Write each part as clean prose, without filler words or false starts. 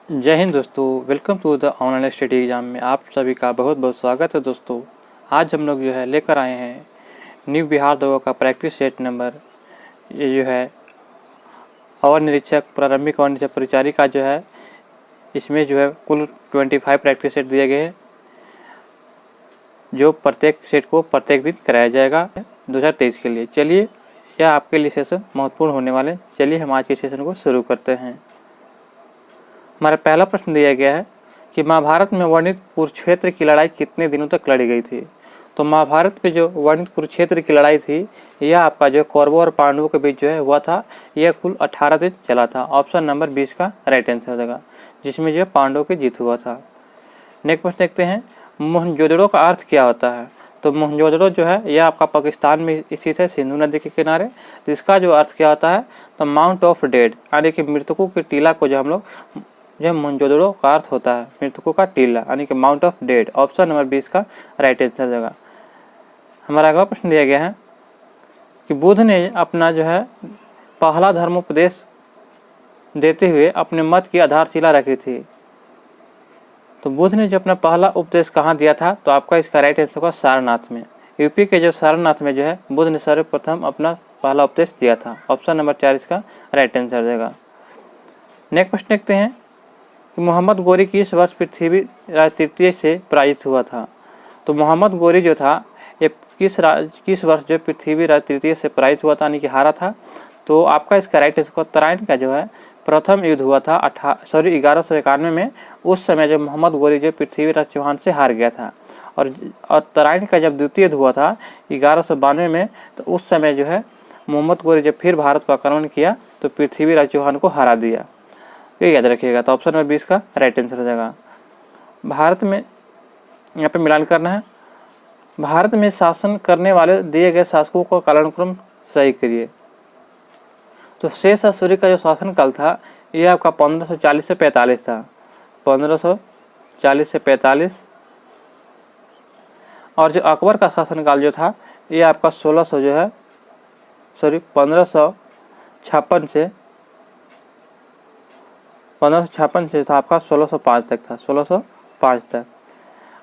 जय हिंद दोस्तों, welcome to the online study exam में आप सभी का बहुत बहुत स्वागत है। दोस्तों आज हम लोग लेकर आए हैं न्यू बिहार दवा का प्रैक्टिस सेट नंबर। ये अवर निरीक्षक प्रारंभिक अवर निरीक्षक परिचारी का इसमें कुल 25 प्रैक्टिस सेट दिए गए हैं, जो प्रत्येक सेट को प्रत्येक दिन कराया जाएगा 2023 के लिए। चलिए, यह आपके लिए सेशन महत्वपूर्ण होने वाले। चलिए हम आज के सेशन को शुरू करते हैं। हमारा पहला प्रश्न दिया गया है कि महाभारत में वर्णित कुरुक्षेत्र की लड़ाई कितने दिनों तक लड़ी गई थी। तो महाभारत में जो वर्णित कुरुक्षेत्र की लड़ाई थी, यह आपका कौरवों और पांडवों के बीच हुआ था। यह कुल 18 दिन चला था। ऑप्शन नंबर 20 का राइट आंसर हो जाएगा, जिसमें पांडवों की जीत हुआ था। नेक्स्ट प्रश्न देखते हैं, मोहनजोदड़ो का अर्थ क्या होता है। तो मोहनजोदड़ो यह आपका पाकिस्तान में स्थित है, सिंधु नदी के किनारे। तो इसका अर्थ क्या होता है, तो माउंट ऑफ डेड, यानी कि मृतकों के टीला को हम लोग मोहनजोदड़ो का अर्थ होता है मृतकों का टीला, यानी कि mount of dead. Option number 20 का राइट आंसर देगा। हमारा अगला प्रश्न दिया गया है कि बुद्ध ने अपना पहला धर्मोपदेश देते हुए अपने मत की आधारशिला रखी थी। तो बुद्ध ने अपना पहला उपदेश कहाँ दिया था, तो आपका इसका राइट आंसर होगा सारनाथ में। यूपी के सारनाथ में बुद्ध ने सर्वप्रथम अपना पहला उपदेश दिया था। ऑप्शन नंबर 4 इसका राइट आंसर देगा। नेक्स्ट प्रश्न देखते हैं, मोहम्मद गोरी किस वर्ष पृथ्वीराज तृतीय से पराजित हुआ था। तो मोहम्मद गोरी था ये किस वर्ष पृथ्वीराज तृतीय से पराजित हुआ था, यानी कि हारा था। तो आपका इसका राइट आंसर तराइन का प्रथम युद्ध हुआ था 1191 में। उस समय मोहम्मद गोरी पृथ्वीराज चौहान से हार गया था। और तराइन का जब द्वितीय युद्ध हुआ था 1192 में, तो उस समय मोहम्मद गोरी फिर भारत पर आक्रमण किया तो पृथ्वीराज चौहान को हरा दिया। ये याद रखिएगा। तो ऑप्शन नंबर 20 का राइट आंसर हो जाएगा। भारत में यहाँ पे मिलान करना है। भारत में शासन करने वाले दिए गए शासकों का कालानुक्रम सही करिए। तो शेष सूर्य का शासनकाल था, यह आपका 1540 से 45 था। 1540 से 45। और अकबर का शासनकाल था, यह आपका 1556 से 1556 से था आपका 1605 तक था, 1605 तक।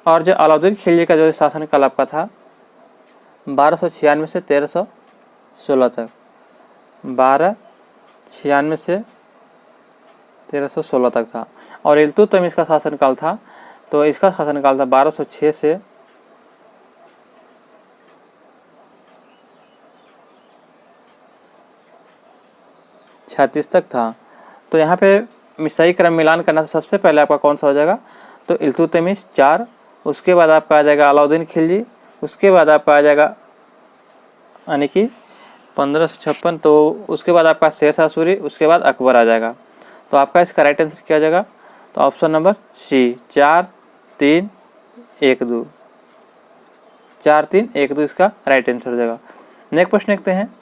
और अलाउद्दीन खिलजी का शासनकाल आपका था 1296 से 1316 तक। 1296 से 1316 तक था। और इल्तुतमिश का शासनकाल था, तो इसका शासनकाल था 1206 से 36 तक था। तो यहाँ पे सही क्रम मिलान करना तो सबसे पहले आपका कौन सा हो जाएगा, तो इल्तुतमिश 4, उसके बाद आपका आ जाएगा अलाउद्दीन खिलजी, उसके बाद आपका आ जाएगा यानी कि 1556, तो उसके बाद आपका शेर शाह सूरी, उसके बाद अकबर आ जाएगा। तो आपका इसका राइट आंसर क्या आ जाएगा, तो ऑप्शन नंबर सी 4 3 1 2, 4 3 1 2 इसका राइट आंसर हो जाएगा। नेक्स्ट प्रश्न देखते हैं,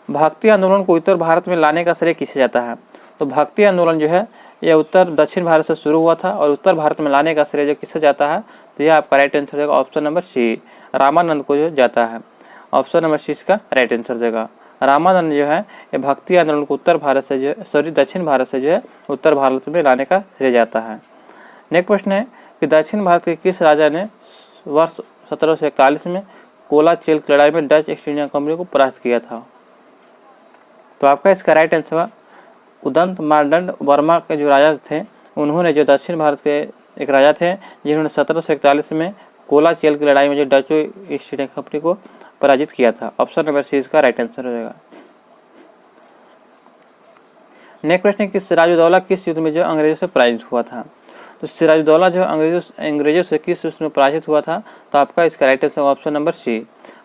भक्ति आंदोलन को उत्तर भारत में लाने का श्रेय किसे जाता है। तो भक्ति आंदोलन यह उत्तर दक्षिण भारत से शुरू हुआ था और उत्तर भारत में लाने का श्रेय किससे जाता है, तो यह आपका राइट आंसर होगा ऑप्शन नंबर सी, रामानंद को जाता है। ऑप्शन नंबर सी इसका राइट आंसर देगा। रामानंद ये भक्ति आंदोलन को उत्तर भारत से दक्षिण भारत से उत्तर भारत में लाने का श्रेय जाता है। नेक्स्ट प्रश्न है कि दक्षिण भारत के किस राजा ने वर्ष 1741 में कोलाचेल की लड़ाई में डच ईस्ट इंडिया कंपनी को परास्त किया था। तो आपका इसका राइट आंसर हुआ उदंत मार्तंड वर्मा के राजा थे। उन्होंने दक्षिण भारत के एक राजा थे, जिन्होंने 1741 में कोलाचेल की लड़ाई में डच ईस्ट इंडिया कंपनी को पराजित किया था। ऑप्शन नंबर सी इसका राइट आंसर हो जाएगा। नेक्स्ट प्रश्न है कि सिराजुद्दौला किस युद्ध में अंग्रेजों से पराजित हुआ था। तो सिराजुद्दौला अंग्रेजों से किस युद्ध में पराजित हुआ था, तो आपका इसका right answer option number C,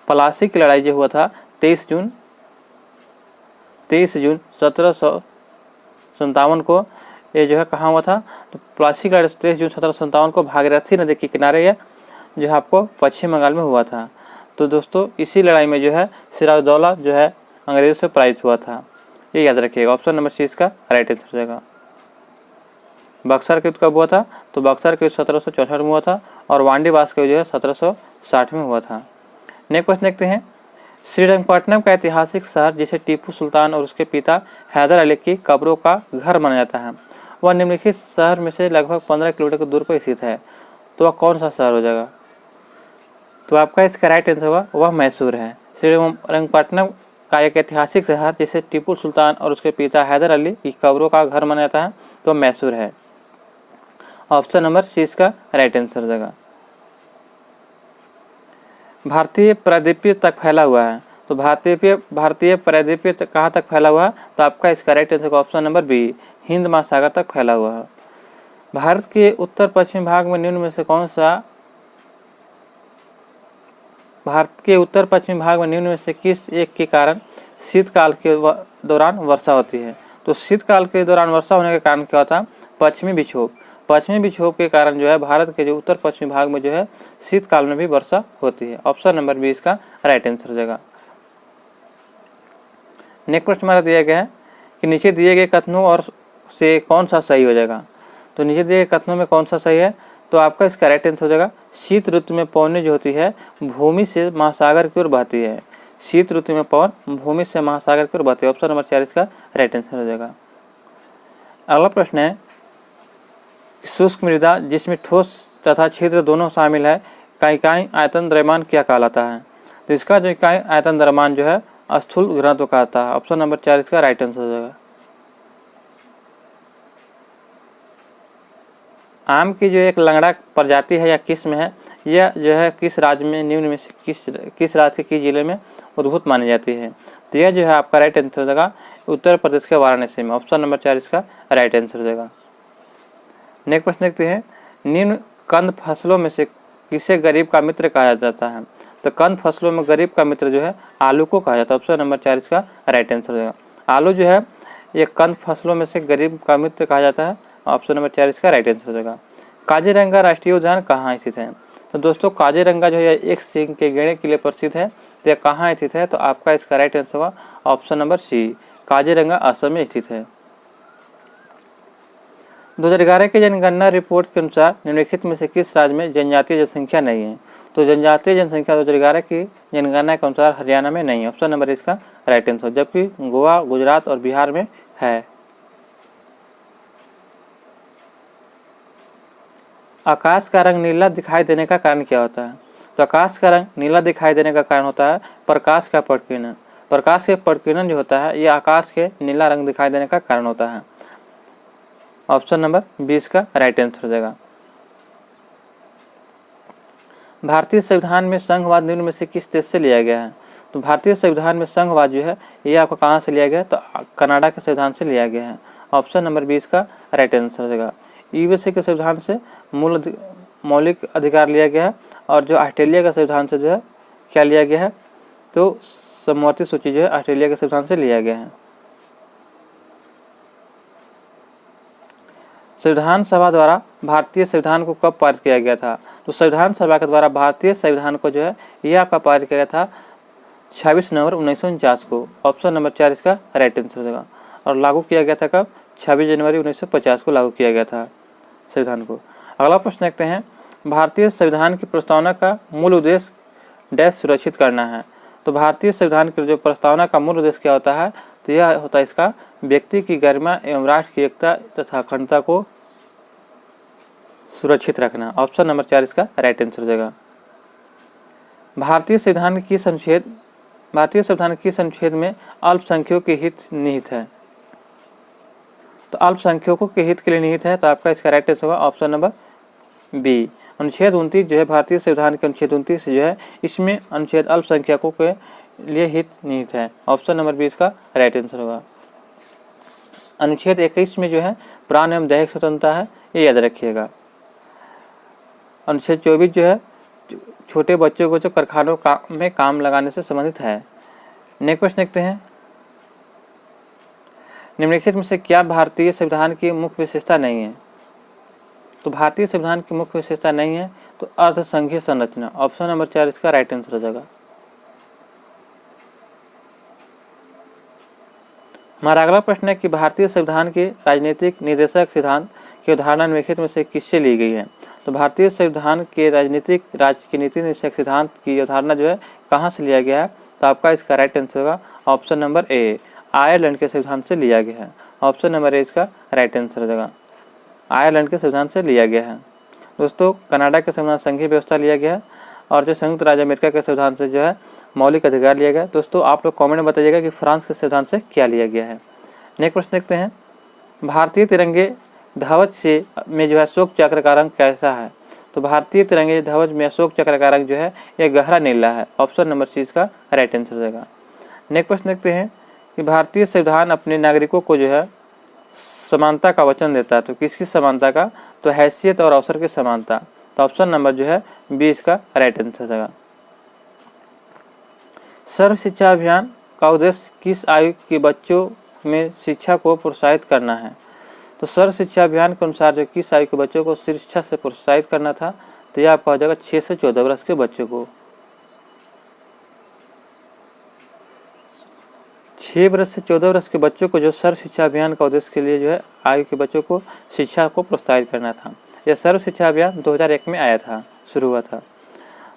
Plassey की लड़ाई हुआ था 23 जून 1757 को। ये कहाँ हुआ था, तो प्लासी की लड़ाई 23 जून 1757 को भागीरथी नदी के किनारे आपको पश्चिम बंगाल में हुआ था। तो दोस्तों इसी लड़ाई में सिराजुद्दौला अंग्रेजों से पराजित हुआ था। ये याद रखिएगा। ऑप्शन नंबर सी इसका राइट आंसर हो जाएगा। बक्सर का युद्ध कब हुआ था, तो बक्सर का युद्ध 1764 में हुआ था और वांडीवास का युद्ध 1760 में हुआ था। नेक्स्ट प्रश्न देखते हैं, श्रीरंगपट्टनम का ऐतिहासिक शहर जिसे टीपू सुल्तान और उसके पिता हैदर अली की कब्रों का घर माना जाता है, वह निम्नलिखित शहर में से लगभग 15 किलोमीटर की दूर पर स्थित है, तो वह कौन सा शहर हो जाएगा? तो आपका इसका राइट आंसर होगा वह मैसूर है। श्रीरंगपट्टनम का एक ऐतिहासिक शहर जिसे टीपू सुल्तान और उसके पिता हैदर अली की कब्रों का घर माना जाता है, तो मैसूर है। ऑप्शन नंबर सी इसका राइट आंसर हो जाएगा। भारतीय प्रायद्वीपीय तक फैला हुआ है, तो भारतीय प्रायद्वीपीय कहाँ तक फैला हुआ है? तो आपका इसका right answer option number B, Hind Mahasagar तक फैला हुआ है। भारत के उत्तर पश्चिमी भाग में निम्न में से किस एक के कारण शीतकाल के दौरान वर्षा होती है? तो शीतकाल के दौरान वर्षा होने के कारण क्या होता है? पश्चिमी विक्षोभ। पश्चिमी विक्षोभ के कारण जो है भारत के जो उत्तर पश्चिमी भाग में जो है शीतकाल में भी वर्षा होती है। ऑप्शन नंबर बी इसका राइट आंसर हो जाएगा। नेक्स्ट प्रश्न हमारा दिया गया है कि नीचे दिए गए कथनों और से कौन सा सही हो जाएगा? तो नीचे दिए गए कथनों में कौन सा सही है? तो आपका इसका राइट आंसर हो जाएगा शीत ऋतु में पवनें जो होती है भूमि से महासागर की ओर बहती है। शीत ऋतु में पवन भूमि से महासागर की ओर बहती है। ऑप्शन नंबर 4 इसका राइट आंसर हो जाएगा। अगला प्रश्न है शुष्क मृदा जिसमें ठोस तथा छिद्र दोनों शामिल है का इकाई आयतन द्रव्यमान क्या कहलाता है? तो इसका जो इकाई आयतन द्रव्यमान जो है स्थूल घनत्व कहलाता है। ऑप्शन नंबर 4 इसका राइट आंसर हो जाएगा। आम की जो एक लंगड़ा प्रजाति है या किस्म है, यह जो है किस राज्य में निम्न में से किस राज्य के जिले में उद्भूत मानी जाती है? तो यह जो है आपका राइट आंसर हो जाएगा उत्तर प्रदेश के वाराणसी में। ऑप्शन नंबर 4 इसका राइट आंसर हो जाएगा। नेक्स्ट प्रश्न देखते हैं निम्न कंद फसलों में से किसे गरीब का मित्र कहा जाता है? तो कंद फसलों में गरीब का मित्र जो है आलू को कहा जाता है। ऑप्शन नंबर 4 इसका राइट आंसर हो जाएगा। आलू जो है ये कंद फसलों में से गरीब का मित्र कहा जाता है। ऑप्शन नंबर 4 इसका राइट आंसर हो जाएगा। काजीरंगा राष्ट्रीय उद्यान कहाँ स्थित है? तो दोस्तों काजीरंगा जो है एक सींग के गेड़े के लिए प्रसिद्ध है, तो यह कहाँ स्थित है? तो आपका इसका राइट आंसर होगा option number C, Kaziranga Assam में स्थित है। 2011 की जनगणना रिपोर्ट के अनुसार निम्नलिखित में से किस राज्य में जनजातीय जनसंख्या नहीं है? तो जनजातीय जनसंख्या 2011 की जनगणना के अनुसार हरियाणा में नहीं है। ऑप्शन नंबर इसका राइट आंसर, जबकि गोवा, गुजरात और बिहार में है। आकाश का रंग नीला दिखाई देने का कारण क्या होता है? तो आकाश का रंग नीला दिखाई देने का कारण होता है प्रकाश का प्रकीर्णन। प्रकाश के प्रकीर्णन जो होता है यह आकाश के नीला रंग दिखाई देने का कारण होता है। ऑप्शन नंबर 20 का राइट आंसर हो जाएगा। भारतीय संविधान में संघवाद निम्न में से किस देश से लिया गया है? तो भारतीय संविधान में संघवाद जो है ये आपको कहाँ से लिया गया है? तो कनाडा के संविधान से लिया गया है। ऑप्शन नंबर 20 का राइट आंसर हो जाएगा। यूएसए के संविधान से मौलिक अधिकार लिया गया है, और जो ऑस्ट्रेलिया का संविधान से जो है क्या लिया गया है? तो समवर्ती सूची जो है ऑस्ट्रेलिया के संविधान से लिया गया है। संविधान सभा द्वारा भारतीय संविधान को कब पारित किया गया था? तो संविधान सभा के द्वारा भारतीय संविधान को जो है यह आपका पारित किया गया था 26 नवंबर 1949 को। ऑप्शन नंबर 4 इसका राइट आंसर हो जाएगा। और लागू किया गया था कब? 26 जनवरी 1950 को लागू किया गया था संविधान को। अगला प्रश्न देखते हैं भारतीय संविधान की प्रस्तावना का मूल उद्देश्य डैश सुरक्षित करना है। तो भारतीय संविधान की जो प्रस्तावना का मूल उद्देश्य क्या होता है? तो यह होता है इसका व्यक्ति की गरिमा एवं राष्ट्र की एकता तथा अखंडता को सुरक्षित रखना। ऑप्शन नंबर 4 इसका राइट आंसर हो जाएगा। भारतीय संविधान की संक्षेप में अल्पसंख्यकों के हित निहित है। तो अल्पसंख्यकों के हित के लिए निहित है, तो आपका इसका राइट आंसर होगा ऑप्शन नंबर बी। अनुच्छेद 29 जो है भारतीय संविधान के अनुच्छेद 29 जो है इसमें अनुच्छेद अल्पसंख्यकों के लिए हित निहित है। ऑप्शन नंबर 20 का राइट आंसर होगा। अनुच्छेद 21 में जो है प्राण एवं दैहिक स्वतंत्रता है, ये याद रखिएगा। अनुच्छेद 24 जो है छोटे बच्चों को जो कारखानों में काम लगाने से संबंधित है। नेक्स्ट प्रश्न देखते हैं निम्नलिखित में से क्या भारतीय संविधान की मुख्य विशेषता नहीं है? तो भारतीय संविधान की मुख्य विशेषता नहीं है तो अर्धसंघीय संरचना। ऑप्शन नंबर 4 इसका राइट आंसर हो जाएगा। हमारा अगला प्रश्न है कि भारतीय संविधान के राजनीतिक निर्देशक सिद्धांत की अवधारणा निम्नलिखित में से किससे ली गई है? तो भारतीय संविधान के राजनीतिक राज्य के नीति निर्देशक सिद्धांत की अवधारणा जो है कहाँ से लिया गया है? तो आपका इसका राइट आंसर होगा ऑप्शन नंबर ए, आयरलैंड के संविधान से लिया गया है। ऑप्शन नंबर ए इसका राइट आंसर हो जाएगा। आयरलैंड के संविधान से लिया गया है। दोस्तों कनाडा के संविधान संघीय व्यवस्था लिया गया है और जो संयुक्त राज्य अमेरिका के संविधान से जो है मौलिक अधिकार लिया गया। दोस्तों आप लोग कमेंट में बताइएगा कि फ्रांस के संविधान से क्या लिया गया है। नेक्स्ट प्रश्न देखते हैं, भारतीय तिरंगे ध्वज से में जो है अशोक चक्र का रंग कैसा है? तो भारतीय तिरंगे ध्वज में अशोक चक्र का रंग जो है यह गहरा नीला है। ऑप्शन नंबर सी इसका राइट आंसर हो जाएगा। नेक्स्ट प्रश्न देखते हैं कि भारतीय संविधान अपने नागरिकों को जो है समानता का वचन देता है। तो किसकी समानता का? तो हैसियत और अवसर की समानता। तो ऑप्शन नंबर जो है बी इसका राइट आंसर हो जाएगा। सर्व शिक्षा अभियान का उद्देश्य किस आयु के बच्चों में शिक्षा को प्रोत्साहित करना है? तो सर्व शिक्षा अभियान के अनुसार जो किस आयु के बच्चों को शिक्षा से प्रोत्साहित करना था? तो यह आपका हो जाएगा 6 से 14 वर्ष के बच्चों को। 6 वर्ष से 14 वर्ष के बच्चों को जो सर्व शिक्षा अभियान का उद्देश्य के लिए जो है आयु के बच्चों को शिक्षा को प्रोत्साहित करना था। यह सर्व शिक्षा अभियान 2001 में आया था, शुरू हुआ था।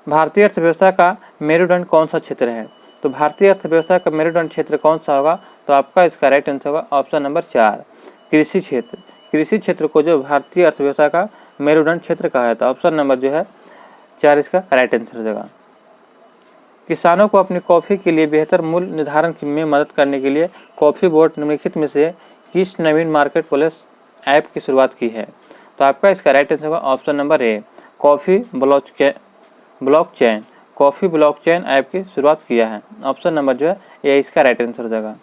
भारतीय अर्थव्यवस्था का मेरुदंड कौन सा क्षेत्र है? तो भारतीय अर्थव्यवस्था का मेरुदंड क्षेत्र कौन सा होगा? तो आपका इसका राइट आंसर होगा ऑप्शन नंबर 4 कृषि क्षेत्र। कृषि क्षेत्र को जो भारतीय अर्थव्यवस्था का मेरुदंड क्षेत्र कहा जाता है। ऑप्शन नंबर जो है 4 इसका राइट आंसर हो जाएगा। किसानों को अपनी कॉफ़ी के लिए बेहतर मूल्य निर्धारण में मदद करने के लिए कॉफ़ी बोर्ड निम्नलिखित में से किस नवीन मार्केट प्लेस ऐप की शुरुआत की है? तो आपका इसका राइट आंसर होगा ऑप्शन नंबर ए coffee blockchain. Coffee blockchain app की शुरुआत किया है। ऑप्शन नंबर जो है ए इसका राइट आंसर हो जाएगा।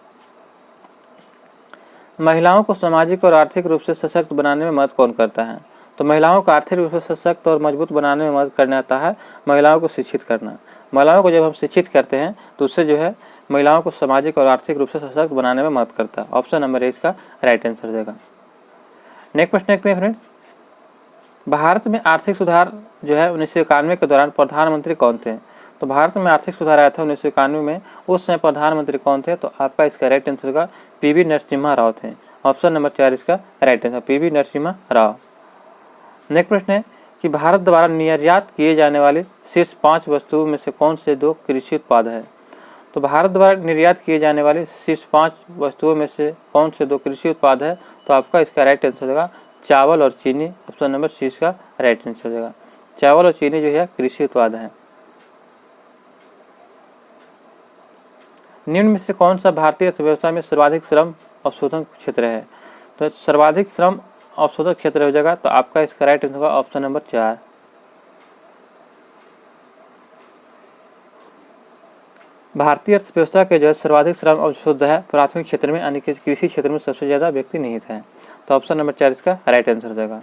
महिलाओं को सामाजिक और आर्थिक रूप से सशक्त बनाने में मदद कौन करता है? तो महिलाओं को आर्थिक रूप से सशक्त और मजबूत बनाने में मदद करने आता है महिलाओं को शिक्षित करना। महिलाओं को जब हम शिक्षित करते हैं तो उससे जो है महिलाओं को सामाजिक और आर्थिक रूप से सशक्त बनाने में मदद करता है। ऑप्शन नंबर ए इसका राइट आंसर हो जाएगा। नेक्स्ट प्रश्न देखते हैं फ्रेंड्स, भारत में आर्थिक सुधार जो है 1991 के दौरान प्रधानमंत्री कौन थे? तो भारत में आर्थिक सुधार आया था 1991 में, उस समय प्रधानमंत्री कौन थे? तो आपका इसका राइट आंसर होगा पीवी नरसिम्हा राव थे। ऑप्शन नंबर 4 इसका right answer PV Narasimha Rao. Next प्रश्न है कि भारत द्वारा निर्यात किए जाने वाले शीर्ष 5 वस्तुओं में से कौन से 2 कृषि उत्पाद है? तो भारत द्वारा निर्यात किए जाने वाले शीर्ष 5 वस्तुओं में से कौन से 2 कृषि उत्पाद है? तो आपका इसका राइट आंसर होगा चावल और चीनी। ऑप्शन नंबर सी इसका राइट आंसर हो जाएगा। चावल और चीनी जो है कृषि उत्पाद है। निम्न में से कौन सा भारतीय अर्थव्यवस्था में सर्वाधिक श्रम अवशोषण क्षेत्र है? तो सर्वाधिक श्रम अवशोषण क्षेत्र हो जाएगा। तो आपका इसका राइट आंसर होगा ऑप्शन नंबर 4। भारतीय अर्थव्यवस्था के जो है सर्वाधिक श्रम अवशोषण है प्राथमिक क्षेत्र में, यानी कि कृषि क्षेत्र में सबसे ज़्यादा व्यक्ति निहित है। तो ऑप्शन नंबर 4 इसका राइट आंसर हो जाएगा।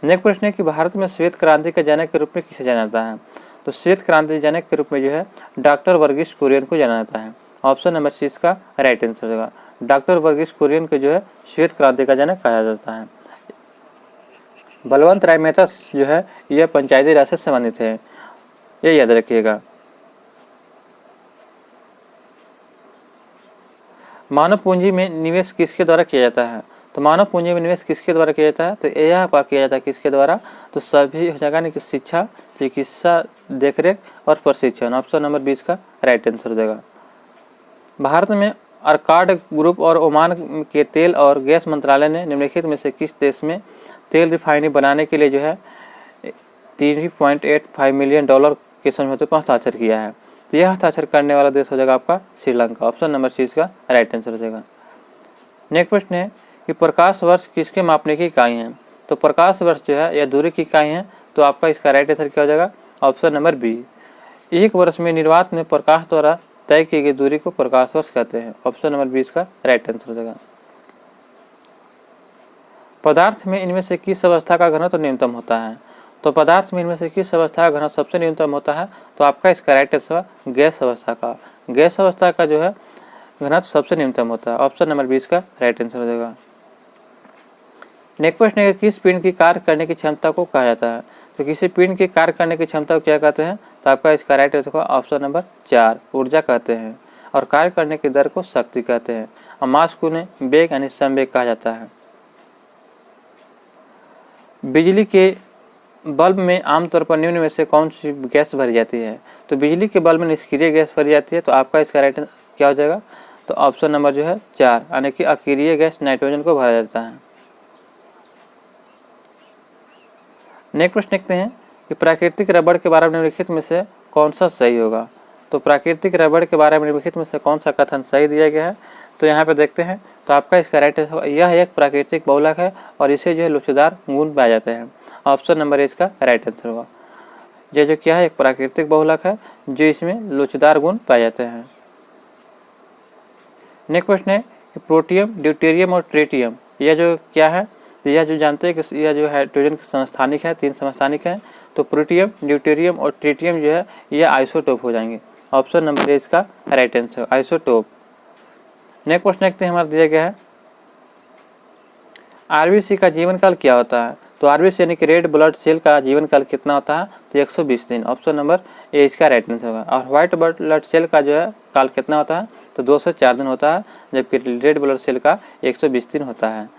नेक्स्ट प्रश्न है कि भारत में श्वेत क्रांति के जनक के रूप में किसे जाना जाता है? तो श्वेत क्रांति जनक के रूप में जो है डॉक्टर वर्गीस कुरियन को जाना जाता है। ऑप्शन नंबर सी इसका राइट आंसर हो जाएगा। डॉक्टर वर्गीस कुरियन को जो है श्वेत क्रांति का जनक कहा जाता है। बलवंत राय मेहता जो है यह पंचायती राज से संबंधित है, ये याद रखिएगा। मानव पूंजी में निवेश किसके द्वारा किया जाता है? तो मानव पूंजी में निवेश किसके द्वारा किया जाता है? तो यह किया जाता है किसके द्वारा? तो सभी हो जाएगा नहीं कि शिक्षा, चिकित्सा, देखरेख और प्रशिक्षण। ऑप्शन नंबर 20 का राइट आंसर हो जाएगा। भारत में अर्काड ग्रुप और ओमान के तेल और गैस मंत्रालय ने निम्नलिखित में से किस देश में तेल रिफाइनरी बनाने के लिए जो है $3.85 मिलियन के समझौते पर हस्ताक्षर किया है? तो यह हस्ताक्षर करने वाला देश हो जाएगा आपका श्रीलंका। ऑप्शन नंबर सी इसका राइट आंसर हो जाएगा। नेक्स्ट प्रश्न है कि प्रकाश वर्ष किसके मापने की इकाई है? तो प्रकाश वर्ष जो है यह दूरी की इकाई है। तो आपका इसका राइट आंसर क्या हो जाएगा? Option number B. एक वर्ष में निर्वात में प्रकाश द्वारा तय की गई दूरी को प्रकाश वर्ष कहते हैं। ऑप्शन नंबर 20 का राइट आंसर हो जाएगा। पदार्थ में इनमें से किस अवस्था का घनत्व न्यूनतम होता है? तो पदार्थ में इनमें से किस अवस्था का घनत्व सबसे न्यूनतम होता है? तो आपका इसका राइट आंसर गैस अवस्था का। गैस अवस्था का जो है घनत्व सबसे न्यूनतम होता है। ऑप्शन नंबर 20 का राइट आंसर हो जाएगा। नेक्स्ट प्रश्न है किस पिंड की कार्य करने की क्षमता को कहा जाता है? तो किसी पिंड की कार्य करने की क्षमता को क्या कहते हैं? तो आपका इसका राइट आंसर होगा ऑप्शन नंबर 4 ऊर्जा कहते हैं। और कार्य करने की दर को शक्ति कहते हैं। और मास को उन्हें वेग यानी संवेग कहा जाता है। बिजली के बल्ब में आमतौर पर निम्न में से कौन सी गैस भरी जाती है? तो बिजली के बल्ब में निष्क्रिय गैस भरी जाती है। तो आपका इसका राइट क्या हो जाएगा? तो ऑप्शन नंबर जो है 4 यानी कि अक्रिय गैस नाइट्रोजन को भरा जाता है। नेक्स्ट प्रश्न देखते हैं कि प्राकृतिक रबड़ के बारे में निम्नलिखित में से कौन सा सही होगा। तो प्राकृतिक रबड़ के बारे में निम्नलिखित में से कौन सा कथन सही दिया गया है। तो यहाँ पे देखते हैं, तो आपका इसका राइट आंसर, यह एक प्राकृतिक बहुलक है और इसे जो है लोचदार गुण पाए जाते हैं। ऑप्शन नंबर ए इसका राइट आंसर होगा। ये जो क्या है, एक प्राकृतिक बहुलक है जो इसमें लोचदार गुण पाए जाते हैं। नेक्स्ट प्रश्न है कि प्रोटियम, ड्यूटेरियम और ट्रिटियम, यह जो क्या है, तो यह जो जानते हैं कि यह जो हाइड्रोजन के समस्थानिक है, 3 समस्थानिक हैं। तो प्रोटियम, ड्यूटेरियम और ट्रिटियम जो है यह आइसोटोप हो जाएंगे। ऑप्शन नंबर ए इसका राइट आंसर, आइसोटोप। नेक्स्ट प्रश्न देखते हैं, हमारा दिया गया है आरबीसी का जीवन काल क्या होता है। तो आरबीसी यानी कि रेड ब्लड सेल का जीवन काल कितना होता है। तो 120 दिन। ऑप्शन नंबर ए इसका राइट आंसर होगा। और व्हाइट ब्लड सेल का जो है काल कितना होता है। तो 2 से 4 दिन होता है, जबकि रेड ब्लड सेल का 120 दिन होता है।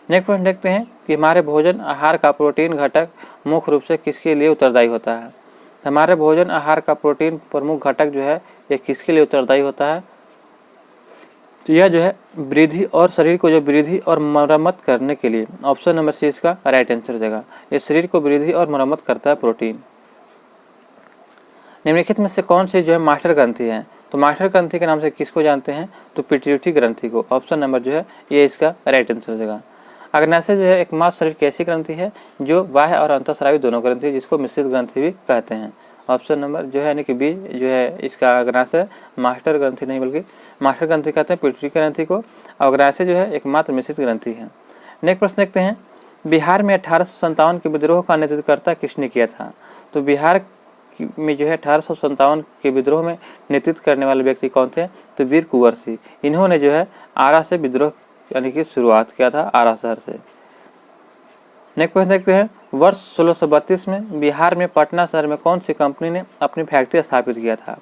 नेक्स्ट प्रश्न देखते हैं कि हमारे भोजन आहार का प्रोटीन घटक मुख्य रूप से किसके लिए उत्तरदायी होता है। हमारे भोजन आहार का प्रोटीन प्रमुख घटक जो है ये किसके लिए उत्तरदायी होता है। तो यह जो है वृद्धि और शरीर को जो वृद्धि और मरम्मत करने के लिए। ऑप्शन नंबर सी इसका राइट आंसर हो जाएगा। ये शरीर को वृद्धि और मरम्मत करता है प्रोटीन। निम्नलिखित में से कौन सी जो है मास्टर ग्रंथि है। तो मास्टर ग्रंथि के नाम से किसको जानते हैं। तो पिट्यूटरी ग्रंथि को। ऑप्शन नंबर जो है ये इसका राइट आंसर हो जाएगा। अग्नाशय जो है एकमात्र शरीर की ऐसी ग्रंथि है जो बाह्य और अंतःस्रावी दोनों ग्रंथि है, जिसको मिश्रित ग्रंथि भी कहते हैं। ऑप्शन नंबर जो है यानी कि बी जो है इसका अग्नाशय मास्टर ग्रंथि नहीं बल्कि मास्टर ग्रंथि कहते हैं पिट्यूटरी ग्रंथि को। अग्नाशय जो है एकमात्र मिश्रित ग्रंथि है। नेक्स्ट प्रश्न देखते हैं, बिहार में 1857 के विद्रोह का नेतृत्वकर्ता किसने किया था। तो बिहार में जो है 1857 के विद्रोह में नेतृत्व करने वाले व्यक्ति कौन थे। तो वीर कुंवर सिंह। इन्होंने जो है आरा से विद्रोह यानी कि शुरुआत किया था, आरा शहर से। नेक्स्ट प्रश्न देखते हैं, वर्ष 1632 में बिहार में पटना शहर में कौन सी कंपनी ने अपनी फैक्ट्री स्थापित किया था।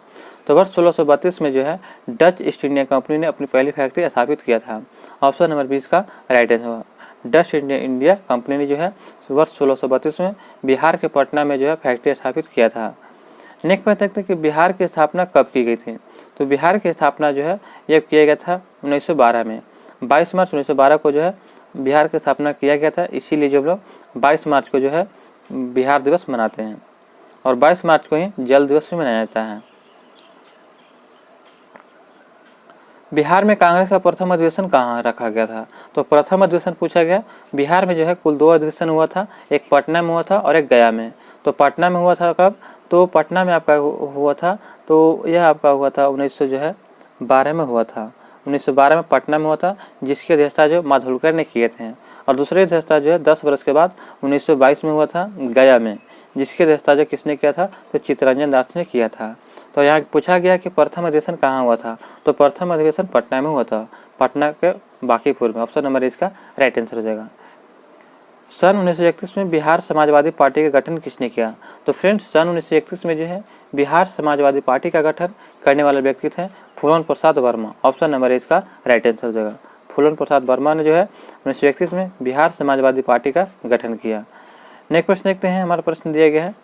तो वर्ष 1632 में जो है डच ईस्ट इंडिया कंपनी ने अपनी पहली फैक्ट्री स्थापित किया था। ऑप्शन नंबर 20 का राइट आंसर होगा। डच इंडिया कंपनी ने जो है वर्ष 1632 में बिहार के पटना में जो है फैक्ट्री स्थापित किया था। नेक्स्ट प्रश्न देखते हैं कि बिहार की स्थापना कब की गई थी। तो बिहार की स्थापना जो है यह किया गया था 1912 में। 22 मार्च 1912 को जो है बिहार की स्थापना किया गया था। इसीलिए जो हम लोग 22 मार्च को जो है बिहार दिवस मनाते हैं और 22 मार्च को ही जल दिवस भी मनाया जाता है। बिहार में कांग्रेस का प्रथम अधिवेशन कहाँ रखा गया था। तो प्रथम अधिवेशन पूछा गया, बिहार में जो है कुल 2 अधिवेशन हुआ था, एक पटना में हुआ था और एक गया में। तो पटना में हुआ था कब। तो पटना में आपका हुआ था, तो यह आपका हुआ था 1912 में हुआ था। 1912 में पटना में हुआ था, जिसकी अध्यक्षता जो माधुलकर ने किए थे। और दूसरी अध्यक्षता जो है 10 वर्ष के बाद 1922 में हुआ था गया में, जिसकी अध्यक्षता जो किसने किया था। तो चित्तरंजन दास ने किया था। तो यहाँ पूछा गया कि प्रथम अधिवेशन कहाँ हुआ था। तो प्रथम अधिवेशन पटना में हुआ था, पटना के बांकीपुर में। ऑप्शन नंबर इसका राइट आंसर हो जाएगा। सन 1931 में बिहार समाजवादी पार्टी का गठन किसने किया। तो फ्रेंड्स सन 1931 में जो है बिहार समाजवादी पार्टी का गठन करने वाले व्यक्ति थे फूलन प्रसाद वर्मा। ऑप्शन नंबर इसका राइट आंसर हो जाएगा। फूलन प्रसाद वर्मा ने जो है 1931 में बिहार समाजवादी पार्टी का गठन किया। नेक्स्ट प्रश्न देखते हैं, हमारा प्रश्न दिया गया है,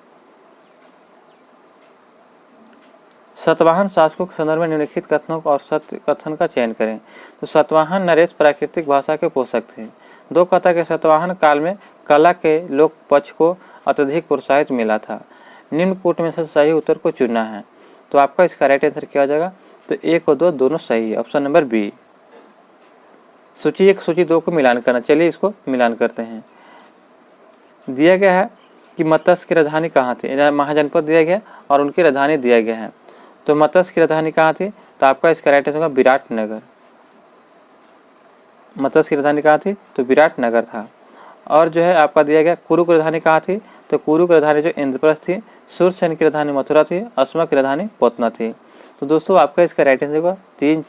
सतवाहन शासकों के संदर्भ में निम्नलिखित कथनों और सत्य कथन का चयन करें। तो सतवाहन नरेश प्राकृतिक भाषा के पोषक थे। 2 कहता कि सतवाहन काल में कला के लोक पक्ष को अत्यधिक प्रोत्साहित मिला था। निम्न कोट में से सही उत्तर को चुनना है। तो आपका इसका राइट आंसर क्या हो जाएगा। तो 1 और 2 दोनों सही है। Option number B. सूची 1 सूची 2 को मिलान करना। चलिए इसको मिलान करते हैं। दिया गया है कि मत्स्य की राजधानी कहाँ थी। महाजनपद दिया गया और उनकी राजधानी दिया गया है। तो मत्स्य की राजधानी कहाँ थी। तो आपका इसका राइट आंसर होगा विराटनगर। मत्स्य की राजधानी कहाँ थी। तो विराटनगर था। और जो है आपका दिया गया कुरु की राजधानी कहाँ थी। तो कुरु की राजधानी जो इंद्रप्रस्थ थी। सूर्यसेन की राजधानी मथुरा थी। अस्मा की राजधानी पोतना थी। तो दोस्तों आपका इसका राइट आंसर होगा 3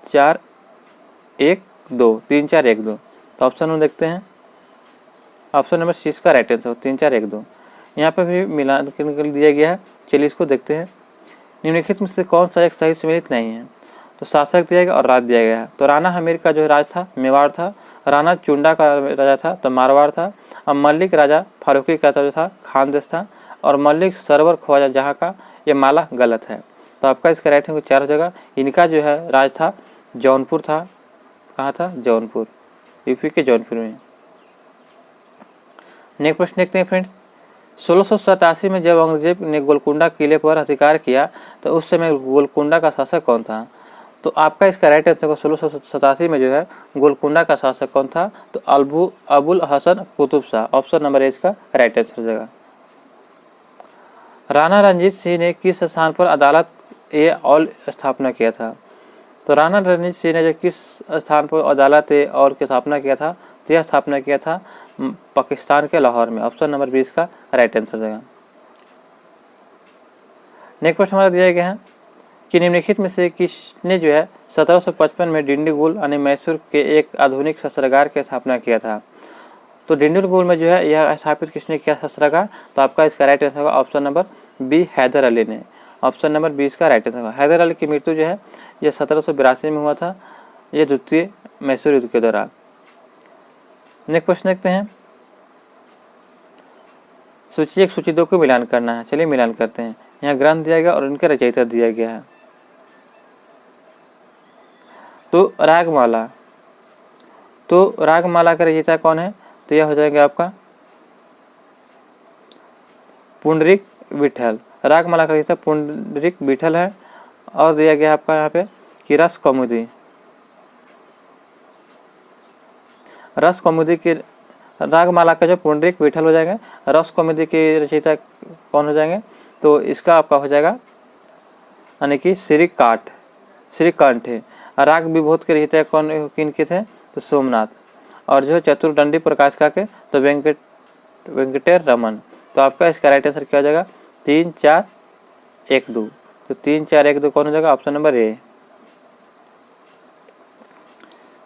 4 1 2 3 4 1 2। तो ऑप्शन में देखते हैं, ऑप्शन नंबर 6 का राइट आंसर 3 4 1 2। यहाँ पर भी मिलान करके दिया गया है। चलिए इसको देखते हैं। निम्नलिखित में से कौन सा एक सही सम्मिलित नहीं है। तो शासक दिया गया और राज दिया गया है। तो राणा हमीर का जो राज था मेवाड़ था। राणा चुंडा का राजा था तो मारवाड़ था। और मल्लिक राजा फारूकी का जो था खानदेश था। और मल्लिक सरवर ख्वाजा जहाँ का ये माला गलत है। तो आपका इसका राइट आंसर 4 हो जाएगा। इनका जो है राज था जौनपुर था। कहाँ था। जौनपुर, यूपी के जौनपुर में। नेक्स्ट प्रश्न देखते हैं फ्रेंड्स, 1687 में जब औरंगजेब ने गोलकुंडा किले पर अधिकार किया तो उस समय गोलकुंडा का शासक कौन था? तो आपका इसका राइट आंसर 1687 में जो है गोलकुंडा का शासक कौन था? तो Abul Hasan Qutub Shah, option number A इसका राइट आंसर हो जाएगा। राणा रणजीत सिंह ने किस स्थान पर अदालत ए ऑल स्थापना किया था? तो राणा रणजीत सिंह ने जो किस स्थान पर अदालत ए ऑल की स्थापना किया था? तो यह स्थापना किया था पाकिस्तान के लाहौर में, ऑप्शन नंबर 20 का राइट आंसर हो जाएगा। नेक्स्ट प्रश्न हमारा दिया गया है कि निम्नलिखित में से किसने जो है 1755 में डिंडीगुल यानी मैसूर के एक आधुनिक शस्त्रागार की स्थापना किया था? तो डिंडीगुल में जो है यह स्थापित किसने किया शस्त्रागार? तो आपका इसका राइट आंसर होगा option number B, Haidar Ali ने, ऑप्शन नंबर 20 का राइट आंसर होगा। हैदर अली की मृत्यु जो है यह 1782 में हुआ था, यह द्वितीय मैसूर युद्ध के दौरान। नेक्स्ट प्रश्न देखते हैं, सूची 1 सूची 2 को मिलान करना है। चलिए मिलान करते हैं। यहाँ ग्रंथ दिया गया और उनके रचयिता दिया गया है। तो रागमाला का रचयिता कौन है? तो यह हो जाएगा आपका पुंडरीक विठल। रागमाला का रचयिता पुंडरीक विठल है। और दिया गया आपका यहाँ पे कि रस कौमुदी की रागमाला का जो पुंडरीक विठल हो जाएगा। रस कौमुदी के रचयिता कौन हो जाएंगे? तो इसका आपका हो जाएगा यानी कि श्रीकांठ है। राग विभूत के रचयिता कौन किनके थे? तो सोमनाथ। और जो चतुर्दंडी प्रकाश का के तो वेंकटेर रमन। तो आपका इसका राइट आंसर क्या हो जाएगा? 3, 4, 1, 2। तो 3, 4, 1, 2 कौन हो जाएगा? ऑप्शन नंबर ए।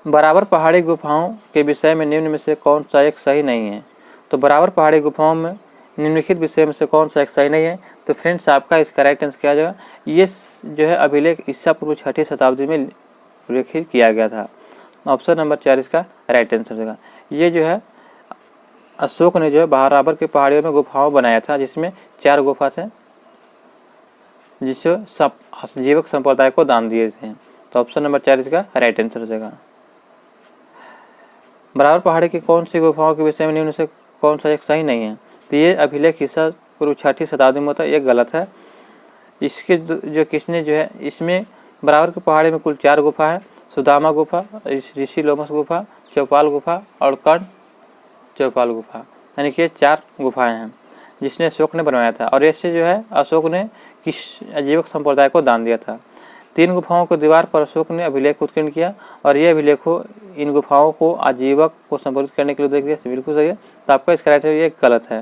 बराबर पहाड़ी गुफाओं के विषय में निम्न में से कौन सा एक सही नहीं है? तो बराबर पहाड़ी गुफाओं में निम्नलिखित विषय में से कौन सा एक सही नहीं है? तो फ्रेंड्स आपका इसका राइट आंसर क्या हो जाएगा? ये जो है अभिलेख ईसा पूर्व 6वीं शताब्दी में उल्लेखित किया गया था, ऑप्शन नंबर 4 इसका राइट आंसर होगा। ये जो है अशोक ने जो है बराबर की पहाड़ियों में गुफाओं बनाया था, जिसमें 4 गुफा थे जिसे जीवक संप्रदाय को दान दिए थे। तो ऑप्शन नंबर 4 इसका राइट आंसर हो जाएगा। बराबर पहाड़ी की कौन सी गुफाओं के विषय में निम्न से कौन सा एक सही नहीं है? तो ये अभिलेख ईसा पूर्व 6वीं शताब्दी में होता है, ये गलत है। इसके जो किसने जो है इसमें बराबर की पहाड़ी में कुल 4 गुफा है, सुदामा गुफा, ऋषि लोमस गुफा, चौपाल गुफा और कर्ण चौपाल गुफा, यानी कि 4 गुफाएं हैं जिसने अशोक ने बनवाया था। और ऐसे जो है अशोक ने किस आजीवक संप्रदाय को दान दिया था। 3 गुफाओं को दीवार पर अशोक ने अभिलेख उत्कीर्ण किया और ये अभिलेखों इन गुफाओं को आजीवक को संबोधित करने के लिए देख दिया। बिल्कुल सही है। तो आपका इसका राइट ये गलत है।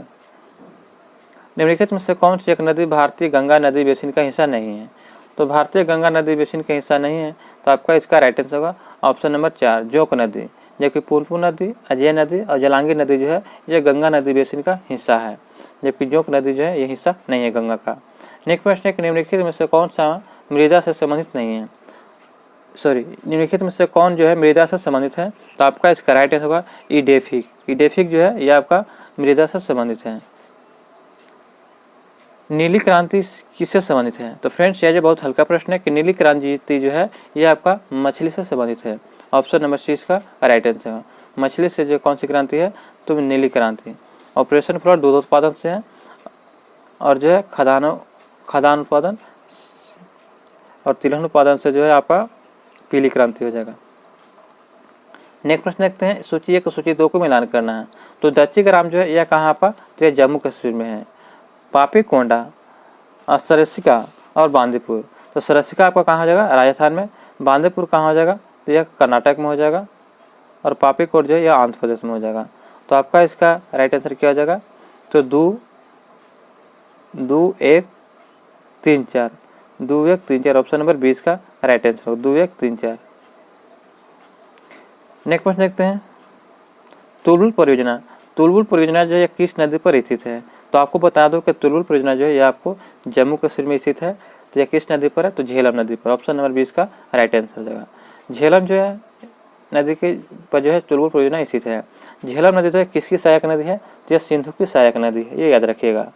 निम्नलिखित में से कौन सी एक नदी भारतीय गंगा नदी बेसिन का हिस्सा नहीं है? तो भारतीय गंगा नदी बेसिन का हिस्सा नहीं है, तो आपका इसका राइट आंसर होगा ऑप्शन नंबर 4 जोंक नदी। जबकि पुनपुन नदी, अजय नदी और जलांगी नदी जो है ये गंगा नदी बेसिन का हिस्सा है, जबकि जोंक नदी जो है ये हिस्सा नहीं है गंगा का। नेक्स्ट प्रश्न है कि निम्नलिखित में से कौन सा मृदा से संबंधित नहीं है? निम्नलिखित में से कौन जो है मृदा से संबंधित है? तो आपका इसका राइट आंसर होगा ईडेफिक। ईडेफिक जो है यह आपका मृदा से संबंधित है। नीली क्रांति किससे संबंधित है? तो फ्रेंड्स यह जो बहुत हल्का प्रश्न है कि नीली क्रांति जो है यह आपका मछली से संबंधित है, ऑप्शन नंबर 6 का राइट आंसर है। मछली से जो कौन सी क्रांति है? तो नीली क्रांति। ऑपरेशन फ्लोड दूध उत्पादन से है और जो है खदान उत्पादन और तिलहन उत्पादन से जो है आपका पीली क्रांति हो जाएगा। नेक्स्ट प्रश्न देखते हैं, सूची 1 और सूची 2 को मिलान करना है। तो दच्ची ग्राम जो है यह कहाँ पर? तो यह जम्मू कश्मीर में है। पापी कोंडा, सरसिका और बांदीपुर। तो सरसिका आपका कहाँ हो जाएगा? राजस्थान में। बांदीपुर कहाँ हो जाएगा? तो यह कर्नाटक में हो जाएगा। और पापी कोट जो है यह आंध्र प्रदेश में हो जाएगा। तो आपका इसका राइट आंसर क्या हो जाएगा? तो 2, 1, 3, 4 2, 1, 3, 4 ऑप्शन नंबर 20 का राइट आंसर होगा 2, 1, 3, 4। नेक्स्ट प्रश्न देखते हैं, तुलबुल परियोजना जो है किस नदी पर स्थित है? तो आपको बता दो कि तुलबुल परियोजना जो है यह आपको जम्मू कश्मीर में स्थित है। तो यह किस नदी पर है? तो झेलम नदी पर, ऑप्शन नंबर 20 का राइट आंसर हो जाएगा। झेलम जो है नदी के पर जो है तुलबुल परियोजना स्थित है। झेलम नदी जो है किसकी सहायक नदी है? तो यह सिंधु की सहायक नदी है, ये याद रखिएगा।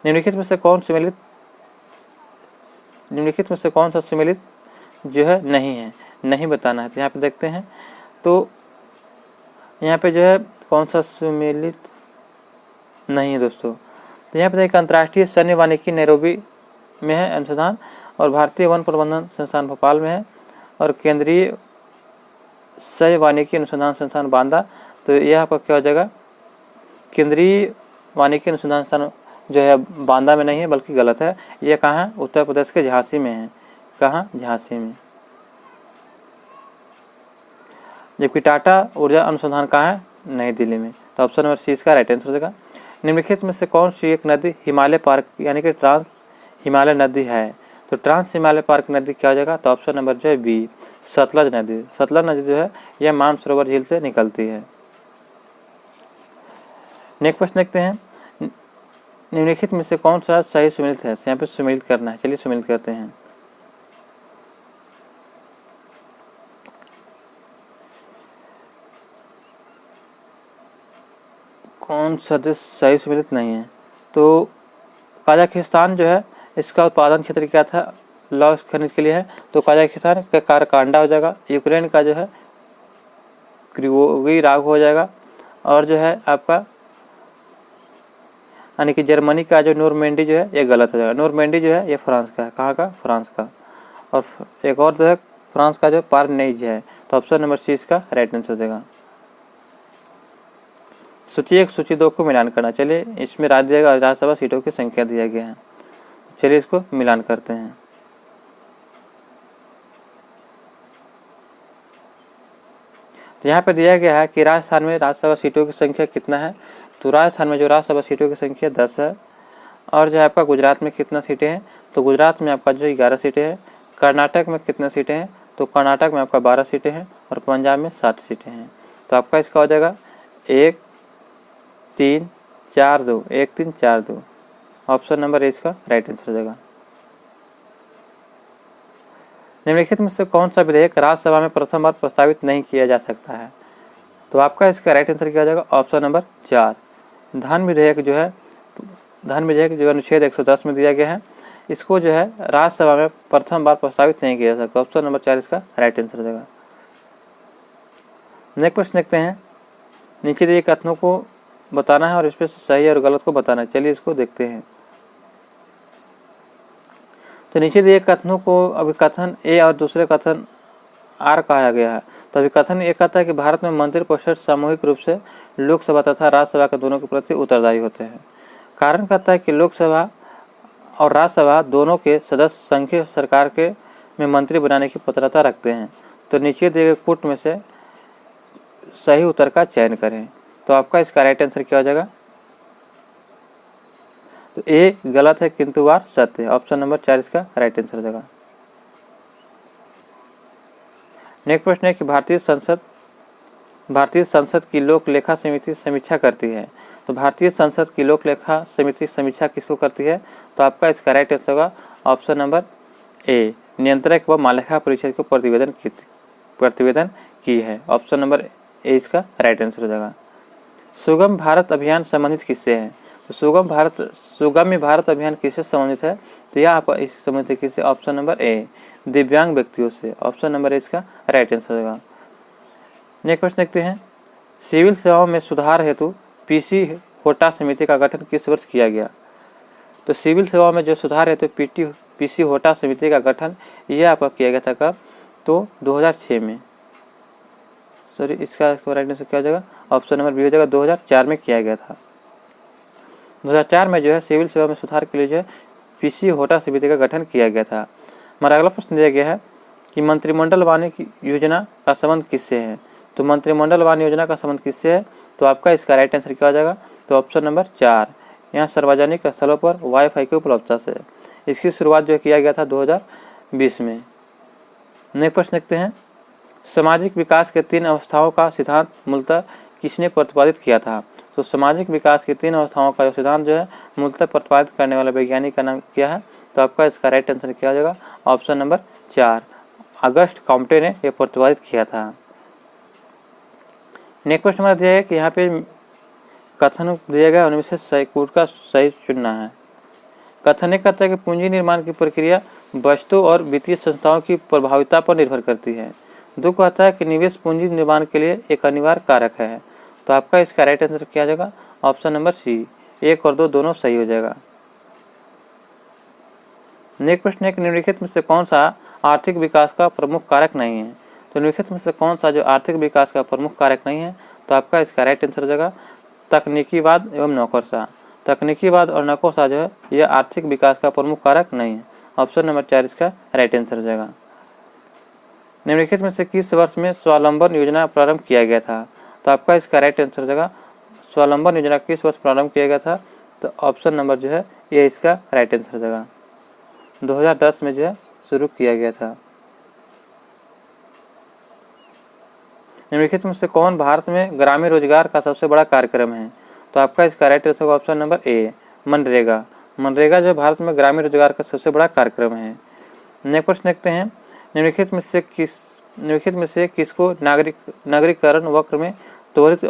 निम्नलिखित में से कौन सा सुमेलित जो है नहीं है? नहीं बताना है। तो यहाँ पे देखते हैं, तो यहाँ पे जो है कौन सा सुमेलित नहीं है दोस्तों। तो यहाँ पे देखिए अंतर्राष्ट्रीय सैन्य वानिकी नैरोबी में है अनुसंधान, और भारतीय वन प्रबंधन संस्थान भोपाल में है, और केंद्रीय सह वानिकी अनुसंधान संस्थान बांदा। तो यह आपका क्या हो जाएगा, केंद्रीय वानिकी अनुसंधान संस्थान जो है बांदा में नहीं है बल्कि गलत है। यह कहाँ है, उत्तर प्रदेश के झांसी में है। कहाँ, झांसी में। जबकि टाटा ऊर्जा अनुसंधान कहाँ है, नई दिल्ली में। तो ऑप्शन नंबर सी इसका राइट आंसर हो जाएगा। निम्नलिखित में से कौन सी एक नदी हिमालय पार्क यानी कि ट्रांस हिमालय नदी है। तो ट्रांस हिमालय पार्क नदी क्या हो जाएगा, तो ऑप्शन नंबर जो है बी, सतलज नदी। सतलज नदी जो है यह मानसरोवर झील से निकलती है। नेक्स्ट प्रश्न देखते हैं, निम्नलिखित में से कौन सा सही सुमेलित है। यहाँ पे सुमेलित करना है, चलिए सुमेलित करते हैं। कौन सा देश सही सुमेलित नहीं है। तो कजाकिस्तान जो है इसका उत्पादन क्षेत्र क्या था, लौह खनिज के लिए है। तो कजाकिस्तान का कारकांडा हो जाएगा। यूक्रेन का जो है क्रिवोगी राग हो जाएगा। और जो है आपका यानी कि जर्मनी का जो नोरमैंडी जो है ये गलत हो जाएगा। नोरमैंडी जो है ये फ्रांस का है। कहाँ का, फ्रांस का। और एक और जो है फ्रांस का जो पार्नेज है। तो ऑप्शन नंबर सी इसका राइट आंसर हो जाएगा। सूची 1 सूची 2 को मिलान करना। चलिए इसमें राज्यसभा सीटों की संख्या दिया गया है, चलिए इसको मिलान करते हैं। तो यहाँ पे दिया गया है कि राजस्थान में राज्यसभा सीटों की संख्या कितना है। तो राजस्थान में जो राज्यसभा सीटों की संख्या 10 है। और जो है आपका गुजरात में कितना सीटें हैं, तो गुजरात में आपका जो 11 सीटें हैं। कर्नाटक में कितने सीटें हैं, तो कर्नाटक में आपका 12 सीटें हैं। और पंजाब में 7 सीटें हैं। तो आपका इसका हो जाएगा 1 3 4 2, 1 3 4 2। ऑप्शन नंबर ए इसका राइट आंसर हो जाएगा। निम्नलिखित में से कौन सा विधेयक राज्यसभा में प्रथम बार प्रस्तावित नहीं किया जा सकता है। तो आपका इसका राइट आंसर क्या हो जाएगा, ऑप्शन नंबर 4, धन विधेयक जो है। धन विधेयक जो अनुच्छेद 110 में दिया गया है, इसको जो है राज्यसभा में प्रथम बार प्रस्तावित नहीं किया जा सकता। ऑप्शन नंबर 4 इसका राइट आंसर हो जाएगा। नेक्स्ट प्रश्न देखते हैं, नीचे दिए कथनों को बताना है और इस पर सही और गलत को बताना है। चलिए इसको देखते हैं। तो नीचे दिए कथनों को अभी कथन ए और दूसरे कथन आर कहा गया है। तो अभी कथन ये कहता है कि भारत में मंत्रिपरिषद सामूहिक रूप से लोकसभा तथा राज्यसभा के दोनों के प्रति उत्तरदायी होते हैं। कारण कहता है कि लोकसभा और राज्यसभा दोनों के सदस्य संघीय सरकार के में मंत्री बनाने की पात्रता रखते हैं। तो नीचे दिए गए पुट में से सही उत्तर का चयन करें। तो आपका इसका राइट आंसर क्या हो जाएगा, तो ए गलत है किंतु वार सत्य है। ऑप्शन नंबर 4 इसका राइट आंसर हो जाएगा। नेक्स्ट प्रश्न है कि भारतीय संसद की लोक लेखा समिति समीक्षा करती है। तो भारतीय संसद की लोक लेखा समिति समीक्षा किसको करती है। तो आपका इसका राइट आंसर होगा ऑप्शन नंबर ए, नियंत्रक व महालेखा परिषद को प्रतिवेदन की है। ऑप्शन नंबर ए इसका राइट आंसर हो जाएगा। सुगम भारत अभियान संबंधित किससे है। तो सुगम्य भारत अभियान किससे संबंधित है। तो यह आपका इस संबंधित किससे, ऑप्शन नंबर ए, दिव्यांग व्यक्तियों से। ऑप्शन नंबर ए इसका राइट आंसर होगा। नेक्स्ट प्रश्न देखते हैं, सिविल सेवाओं में सुधार हेतु पीसी होटा समिति का गठन किस वर्ष किया गया। तो सिविल सेवाओं में जो सुधार हेतु पीसी होटा समिति का गठन यह आपका किया गया था कब, तो 2006 में। सॉरी इसका राइट आंसर क्या हो जाएगा, ऑप्शन नंबर बी हो जाएगा, 2004 में किया गया था। 2004 में जो है सिविल सेवा में सुधार के लिए जो है पीसी होटा समिति का गठन किया गया था। हमारा अगला प्रश्न दिया गया है कि मंत्रिमंडल वाणी योजना का संबंध किससे है। तो मंत्रिमंडल वाणी योजना का संबंध किससे है। तो आपका इसका राइट आंसर क्या हो जाएगा, तो ऑप्शन नंबर 4, यहाँ सार्वजनिक स्थलों पर वाईफाई की उपलब्धता से। इसकी शुरुआत जो किया गया था 2020 में। नेक्स्ट प्रश्न देखते हैं, सामाजिक विकास के 3 अवस्थाओं का सिद्धांत मूलतः किसने प्रतिपादित किया था। तो सामाजिक विकास की 3 अवस्थाओं का जो सिद्धांत जो है मूलतः प्रतिपादित करने वाले वैज्ञानिक का नाम क्या है। तो आपका इसका राइट आंसर क्या हो जाएगा, ऑप्शन नंबर 4, अगस्ट कॉम्टे ने यह प्रतिपादित किया था। नेक्स्ट प्रश्न हमारा दिया है कि यहाँ पे कथन दिया गया उनमें से सही कोड का सही चुनना है। कथन ये कहता है कि पूंजी निर्माण की प्रक्रिया वस्तु और वित्तीय संस्थाओं की प्रभाविता पर निर्भर करती है। दो कहता है कि निवेश पूंजी निर्माण के लिए एक अनिवार्य कारक है। तो आपका इसका राइट आंसर क्या हो जाएगा? ऑप्शन नंबर सी, 1 और 2 दोनों सही हो जाएगा। नेक्स्ट प्रश्न है कि निम्नलिखित में से कौन सा आर्थिक विकास का प्रमुख कारक नहीं है? तो निम्नलिखित में से कौन सा जो आर्थिक विकास का प्रमुख कारक नहीं है? तो आपका इसका राइट आंसर हो जाएगा तकनीकीवाद एवं नौकरशाह। तकनीकीवाद और नौकरशाह जो है यह आर्थिक विकास का प्रमुख कारक नहीं है। ऑप्शन नंबर 4 इसका राइट आंसर हो जाएगा। निम्नलिखित में से किस वर्ष में स्वावलंबन योजना प्रारंभ किया गया था? तो आपका इसका राइट आंसर हो जाएगा स्वावलंबन योजना किस वर्ष प्रारंभ किया गया था? तो ऑप्शन नंबर जो है ये इसका राइट आंसर हो जाएगा। 2010 में जो है शुरू किया गया था। निम्नलिखित में से कौन भारत में ग्रामीण रोजगार का सबसे बड़ा कार्यक्रम है? तो आपका इसका राइट आंसर होगा ऑप्शन नंबर ए, मनरेगा। मनरेगा जो भारत में ग्रामीण रोजगार का सबसे बड़ा कार्यक्रम है। नेक्स्ट प्रश्न देखते हैं, निम्नलिखित में से किसको नगरीकरण वक्र में त्वरित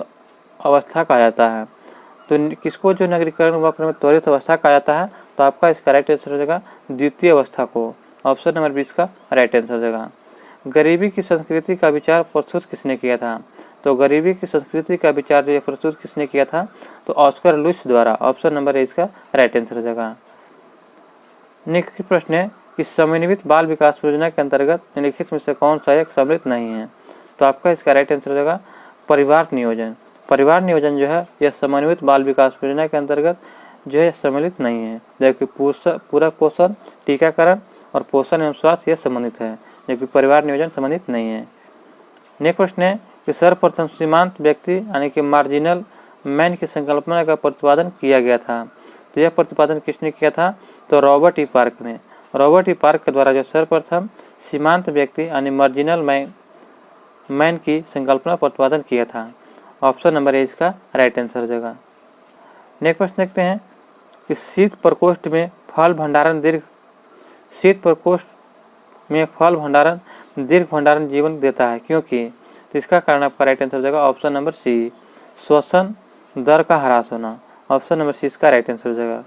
अवस्था कहा जाता है? तो किसको जो नगरीकरण वक्र में त्वरित अवस्था कहा जाता है? तो आपका इसका राइट आंसर हो जाएगा द्वितीय अवस्था को। ऑप्शन नंबर 20 का राइट आंसर हो जाएगा। गरीबी की संस्कृति का विचार प्रस्तुत किसने किया था? तो गरीबी की संस्कृति का विचार जो प्रस्तुत किसने किया था? तो ऑस्कर लुईस द्वारा। ऑप्शन नंबर ए इसका राइट आंसर हो जाएगा। नेक्स्ट प्रश्न है कि समन्वित बाल विकास योजना के अंतर्गत निम्नलिखित में से कौन सा एक सम्मिलित नहीं है? तो आपका इसका राइट आंसर हो जाएगा परिवार नियोजन। परिवार नियोजन जो है यह समन्वित बाल विकास योजना के अंतर्गत जो है सम्मिलित नहीं है, जबकि पूरक पोषण, टीकाकरण और पोषण एवं स्वास्थ्य यह संबंधित है, जबकि परिवार नियोजन संबंधित नहीं है। नेक्स्ट प्रश्न है कि सर्वप्रथम सीमांत व्यक्ति यानी कि मार्जिनल मैन की संकल्पना का प्रतिपादन किया गया था। तो यह प्रतिपादन किसने किया था? तो रॉबर्ट ई पार्क ने। रॉबर्ट ई पार्क के द्वारा जो सर्वप्रथम सीमांत व्यक्ति यानी मार्जिनल मैन की संकल्पना प्रतिपादन किया था। ऑप्शन नंबर ए इसका राइट आंसर हो जाएगा। नेक्स्ट प्रश्न देखते हैं कि शीत प्रकोष्ठ में फल भंडारण दीर्घ भंडारण जीवन देता है, क्योंकि? तो इसका कारण आपका राइट आंसर हो जाएगा ऑप्शन नंबर सी, श्वसन दर का ह्रास होना। ऑप्शन नंबर सी इसका राइट आंसर हो जाएगा।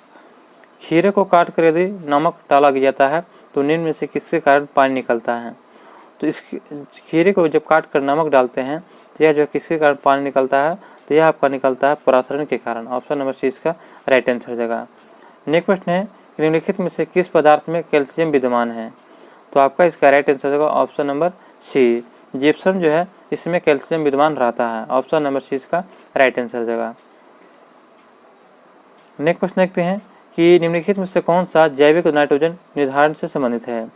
खीरे को काट कर यदि नमक डाला जाता है तो निम्न में से किसके कारण पानी निकलता है? तो इस खीरे को जब काट कर नमक डालते हैं तो यह जो किसके कारण पानी निकलता है? तो यह आपका निकलता है परासरण के कारण। ऑप्शन नंबर सी इसका राइट आंसर हो जाएगा। नेक्स्ट प्रश्न है निम्नलिखित में से किस पदार्थ में कैल्शियम विद्यमान है? तो आपका इसका राइट आंसर हो जाएगा ऑप्शन नंबर सी, जिप्सम जो है इसमें कैल्शियम विद्यमान रहता है। ऑप्शन नंबर सी इसका राइट आंसर हो जाएगा। नेक्स्ट प्रश्न देखते हैं कि निम्नलिखित में से कौन सा जैविक नाइट्रोजन निर्धारण से संबंधित है?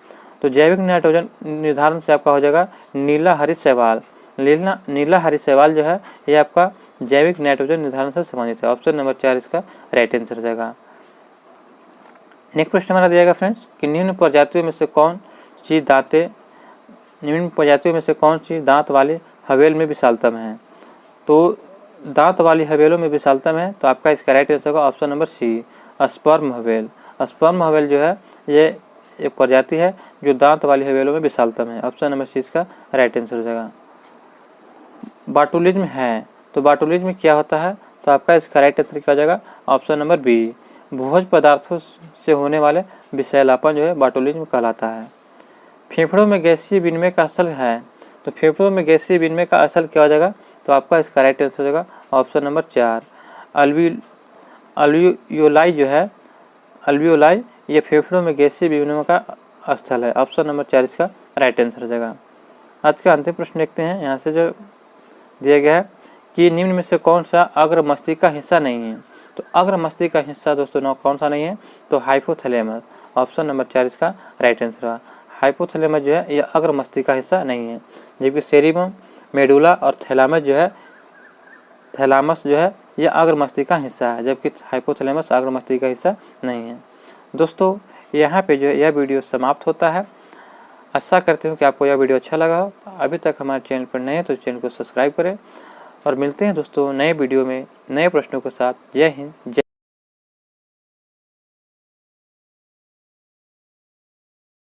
तो जैविक नाइट्रोजन निर्धारण से आपका हो जाएगा नीला हरित शैवाल। नीला हरित शैवाल जो है ये आपका जैविक नाइट्रोजन निर्धारण से संबंधित है। ऑप्शन नंबर 4 इसका राइट आंसर हो जाएगा। नेक्स्ट प्रश्न हमारा दिया गया फ्रेंड्स कि निम्न प्रजातियों में से कौन सी दांत वाली हवेल में विशालतम है? तो दांत वाली हवेलों में विशालतम है, तो आपका इसका राइट आंसर होगा option number C, sperm whale. Sperm whale जो है ये एक प्रजाति है जो दांत वाली हवेलों में विशालतम है। ऑप्शन नंबर सी इसका राइट आंसर हो जाएगा। बाटुलिज्म है, तो बाटुलिज्म क्या होता है? तो आपका इसका राइट आंसर क्या हो जाएगा? ऑप्शन नंबर बी, भोज्य पदार्थों से होने वाले विषैलापन जो है बाटुलिज्म कहलाता है। फेफड़ों में गैसीय विनिमय का असल है, तो फेफड़ों में गैसीय विनिमय का असल क्या हो जाएगा? तो आपका इसका राइट आंसर हो जाएगा ऑप्शन नंबर 4, अल्वियोलाई जो है, अल्वियोलाई ये फेफड़ों में गैसीय विनिमय का स्थल है। ऑप्शन नंबर 4 इसका राइट आंसर हो जाएगा। आज का अंतिम प्रश्न देखते हैं, यहाँ से जो दिया गया है कि निम्न में से कौन सा अग्र मस्तिष्क का हिस्सा नहीं है? तो अग्र मस्तिष्क का हिस्सा दोस्तों कौन सा नहीं है? तो हाइपोथैलेमस। ऑप्शन नंबर 4 इसका राइट आंसर है। हाइपोथैलेमस जो है यह अग्र मस्तिष्क का हिस्सा नहीं है, जबकि सेरिबम, मेडुला और थैलामस जो है यह अग्र मस्तिष्क का हिस्सा है, जबकि हाइपोथैलेमस अग्र मस्तिष्क का हिस्सा नहीं है। दोस्तों यहाँ पे जो है यह वीडियो समाप्त होता है। आशा करते हूँ कि आपको यह वीडियो अच्छा लगा हो। अभी तक हमारे चैनल पर नए हैं तो चैनल को सब्सक्राइब करें और मिलते हैं दोस्तों नए वीडियो में नए प्रश्नों के साथ। जय हिंद, जय